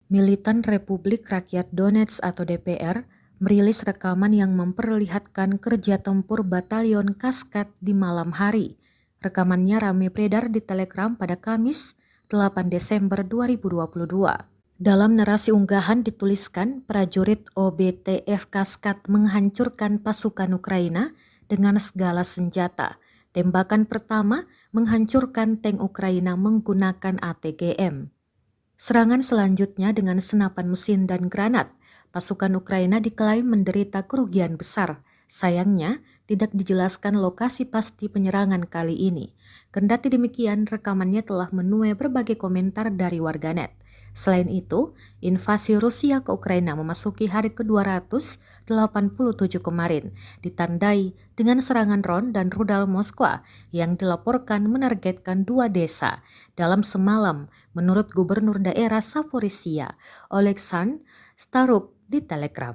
Militan Republik Rakyat Donetsk atau DPR merilis rekaman yang memperlihatkan kerja tempur Batalion Kaskad di malam hari. Rekamannya ramai beredar di Telegram pada Kamis, 8 Desember 2022. Dalam narasi unggahan dituliskan prajurit OBTF Kaskad menghancurkan pasukan Ukraina dengan segala senjata. Tembakan pertama menghancurkan tank Ukraina menggunakan ATGM. Serangan selanjutnya dengan senapan mesin dan granat, pasukan Ukraina diklaim menderita kerugian besar. Sayangnya, tidak dijelaskan lokasi pasti penyerangan kali ini. Kendati demikian, rekamannya telah menuai berbagai komentar dari warganet. Selain itu, invasi Rusia ke Ukraina memasuki hari ke-287 kemarin, ditandai dengan serangan drone dan rudal Moskwa yang dilaporkan menargetkan 2 desa dalam semalam, menurut Gubernur Daerah Zaporizhia, Oleksandr Staruk di Telegram.